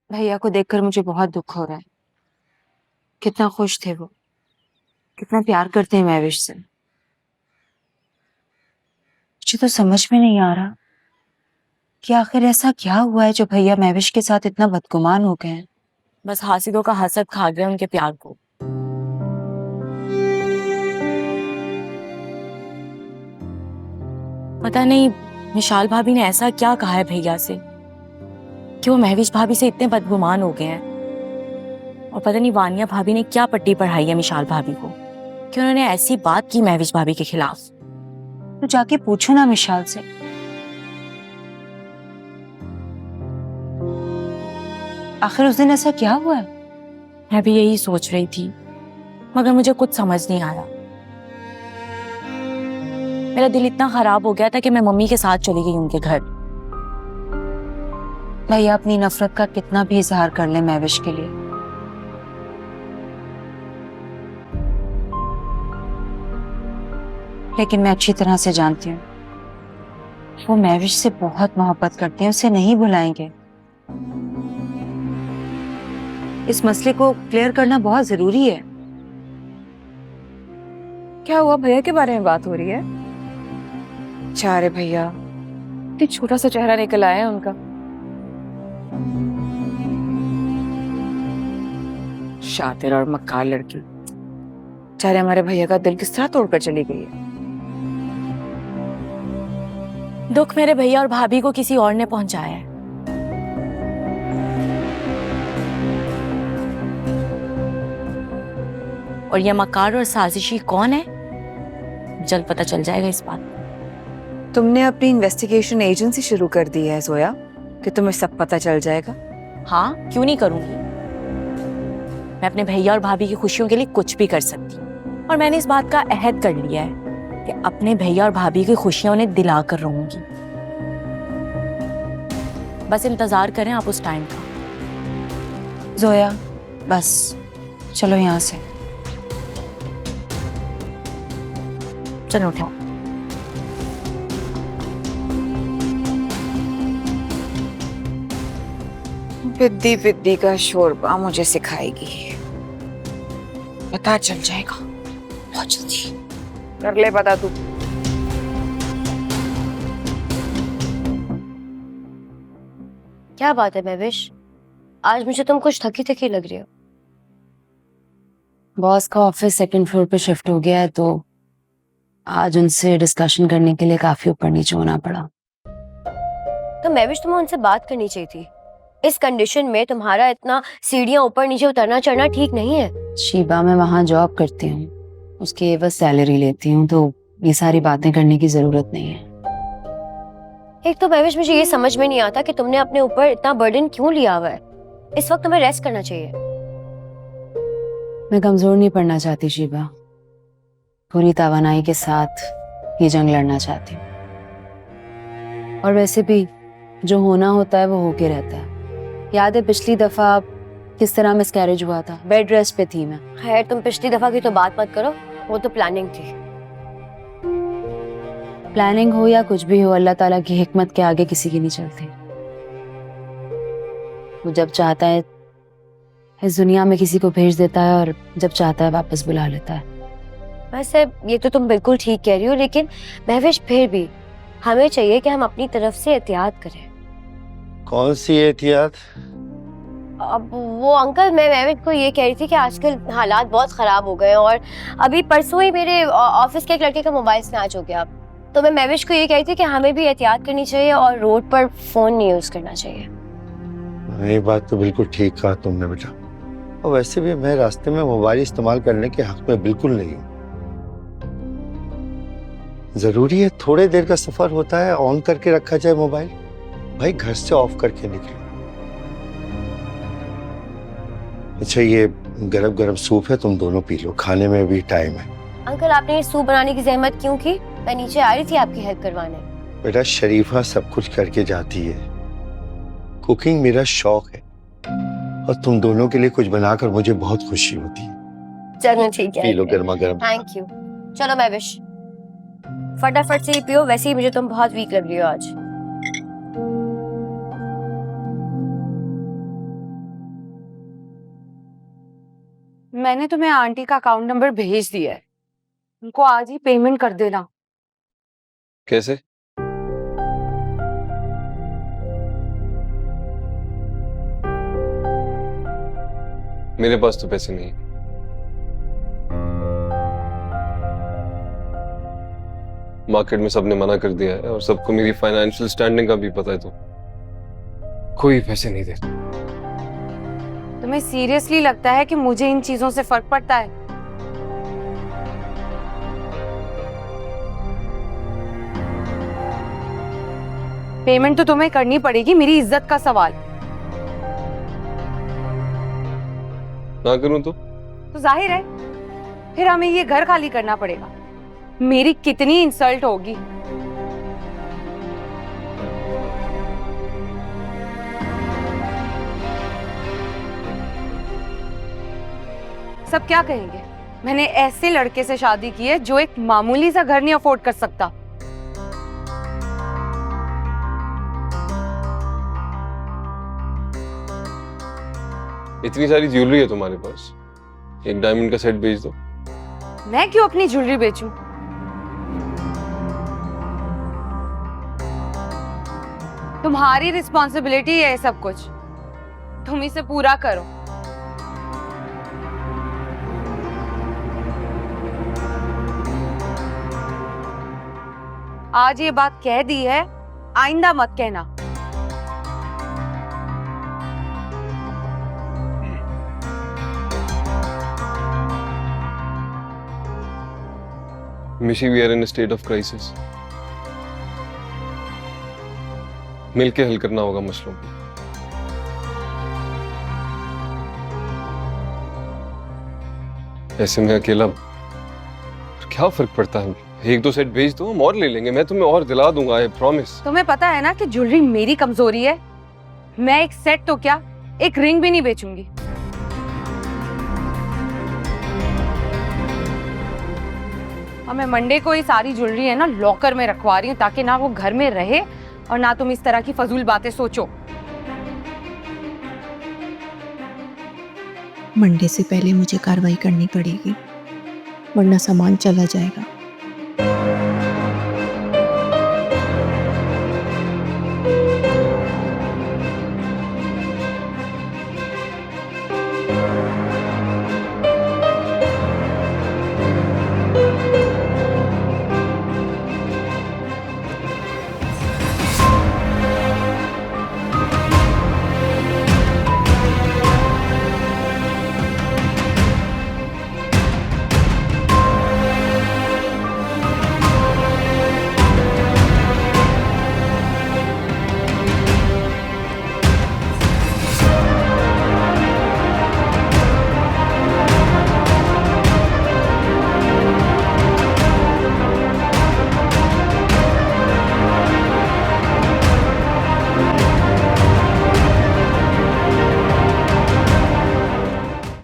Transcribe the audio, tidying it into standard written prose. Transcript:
भैया को देखकर मुझे बहुत दुख हो रहा है। कितना खुश थे वो, कितना प्यार करते हैं महविश से। मुझे तो समझ में नहीं आ रहा कि आखिर ऐसा क्या हुआ है जो भैया महविश के साथ इतना बदगुमान हो गए हैं। बस हासिदों का हसद खा गया उनके प्यार को। पता नहीं निशाल भाभी ने ऐसा क्या कहा है भैया से कि वो महविश भाभी से इतने बदगुमान हो गए हैं। और पता नहीं वानिया भाभी ने क्या पट्टी पढ़ाई है मिशाल भाभी को कि उन्होंने ऐसी बात की महविश भाभी के खिलाफ। तो जाके पूछो ना मिशाल से। आखिर उस दिन ऐसा क्या हुआ है? मैं भी यही सोच रही थी मगर मुझे कुछ समझ नहीं आया। मेरा दिल इतना खराब हो गया था कि मैं मम्मी के साथ चली गई उनके घर। भैया अपनी नफरत का कितना भी इजहार कर ले महविश के लिए, लेकिन मैं अच्छी तरह से जानती हूँ वो महविश से बहुत मोहब्बत करते हैं, उसे नहीं बुलाएंगे। इस मसले को क्लियर करना बहुत जरूरी है। क्या हुआ? भैया के बारे में बात हो रही है? चारे भैया, इतना छोटा सा चेहरा निकल आया है उनका। शातिर और मक्कार लड़की, चारे हमारे भैया का दिल किस तरह तोड़कर चली गई है। दुख मेरे भैया और भाभी को किसी और ने पहुंचाया है। और ये मकार और साजिशी कौन है जल्द पता चल जाएगा इस बात। तुमने अपनी इन्वेस्टिगेशन एजेंसी शुरू कर दी है जोया कि तुम्हें सब पता चल जाएगा। हाँ, क्यों नहीं करूंगी। मैं अपने भैया और भाभी की खुशियों के लिए कुछ भी कर सकती हूँ और मैंने इस बात का अहद कर लिया है कि अपने भैया और भाभी की खुशियां उन्हें दिला कर रहूंगी। बस इंतजार करें आप उस टाइम का। जोया बस चलो यहाँ से। चलो उठाओ। विद्दी विद्दी का शोरबा मुझे सिखाएगी, पता चल जाएगा बहुत जल्दी। कर ले पता तू। क्या बात है महविश, आज मुझे तुम कुछ थकी थकी लग रही हो। बॉस का ऑफिस सेकंड फ्लोर पे शिफ्ट हो गया है तो आज उनसे डिस्कशन करने के लिए काफी ऊपर नीचे होना पड़ा। तो महविश तुम्हें उनसे बात करनी चाहिए थी। इस कंडीशन में तुम्हारा इतना सीढ़ियां ऊपर नीचे उतरना चढ़ना ठीक नहीं है। शीबा मैं वहाँ जॉब करती हूँ, उसकी बस सैलरी लेती हूँ, तो ये सारी बातें करने की जरूरत नहीं है। एक तो महविश मुझे ये समझ में नहीं आता कि तुमने अपने ऊपर इतना बर्डन क्यों लिया हुआ है। इस वक्त तुम्हें रेस्ट करना चाहिए। मैं कमजोर नहीं पड़ना चाहती शीबा, पूरी तवानाई के साथ ये जंग लड़ना चाहती हूँ। और वैसे भी जो होना होता है वो होके रहता है। याद है पिछली दफा किस तरह मिसकैरेज हुआ था, बेड रेस्ट पे थी मैं। खैर तुम पिछली दफा की तो बात मत करो, वो तो प्लानिंग थी। प्लानिंग हो या कुछ भी हो, अल्लाह ताला की हिकमत के आगे किसी की नहीं चलती। वो जब चाहता है इस दुनिया में किसी को भेज देता है और जब चाहता है वापस बुला लेता है। वैसे ये तो तुम बिल्कुल ठीक कह रही हो, लेकिन महविश फिर भी हमें चाहिए कि हम अपनी तरफ से एहतियात करें। कौन सी एहतियात? अब वो अंकल, मैं महविश को ये कह रही थी कि आजकल हालात बहुत खराब हो गए हैं और अभी परसों ही मेरे ऑफिस के एक लड़के का मोबाइल स्नैच हो गया। तो मैं महविश को ये कह रही थी कि हमें भी एहतियात करनी चाहिए और रोड पर फोन नहीं यूज करना चाहिए। ये बात तो बिल्कुल ठीक कहा तुमने बेटा। और वैसे भी मैं रास्ते में मोबाइल इस्तेमाल करने के हक में बिल्कुल नहीं हूँ। जरूरी है थोड़े देर का सफर होता है ऑन करके रखा जाए मोबाइल? भाई घर से ऑफ करके निकलो। अच्छा ये गरम गरम सूप है, तुम दोनों पी लो, खाने में भी टाइम है। अंकल आपने ये सूप बनाने की जहमत क्यों की? मैं नीचे आ रही थी आपकी हेल्प करवाने। बेटा शरीफा सब कुछ करके जाती है, कुकिंग मेरा शौक है और तुम दोनों के लिए कुछ बनाकर मुझे बहुत खुशी होती है। चलो ठीक है, पी लो गर्मा गर्म। Thank you. चलो महविश फटाफट से ही पियो, वैसे ही मुझे तुम बहुत वीक लग रही हो आज। मैंने तुम्हें आंटी का अकाउंट नंबर भेज दिया है, उनको आज ही पेमेंट कर देना। कैसे? मेरे पास तो पैसे नहीं। मार्केट में सबने मना कर दिया है और सबको मेरी फाइनेंशियल स्टैंडिंग का भी पता है, तो कोई पैसे नहीं देता। तुम्हें सीरियसली लगता है कि मुझे इन चीजों से फर्क पड़ता है? पेमेंट तो तुम्हें करनी पड़ेगी, मेरी इज्जत का सवाल। ना करूं तो जाहिर है फिर हमें ये घर खाली करना पड़ेगा। मेरी कितनी इंसल्ट होगी। सब क्या कहेंगे, मैंने ऐसे लड़के से शादी की है जो एक मामूली सा घर नहीं अफोर्ड कर सकता। इतनी सारी ज्वेलरी है तुम्हारे पास, एक डायमंड का सेट भेज दो। मैं क्यों अपनी ज्वेलरी बेचूं? तुम्हारी रिस्पॉन्सिबिलिटी है सब कुछ, तुम इसे पूरा करो। आज ये बात कह दी है, आइंदा मत कहना। Mishi, we are in state of crisis. मिलके हल करना होगा मसलों को। ऐसे में अकेला क्या फर्क पड़ता है? एक दो सेट भेज दो, हम और ले लेंगे। मैं तुम्हें और दिला दूंगा, आई प्रॉमिस। तुम्हें पता है ना कि ज्वेलरी मेरी कमजोरी है। मैं एक सेट तो क्या, एक रिंग भी नहीं बेचूंगी। और मैं मंडे को ये सारी ज्वेलरी है ना लॉकर में रखवा रही हूँ, ताकि ना वो घर में रहे और ना तुम इस तरह की फजूल बातें सोचो। मंडे से पहले मुझे कार्रवाई करनी पड़ेगी, वरना सामान चला जाएगा।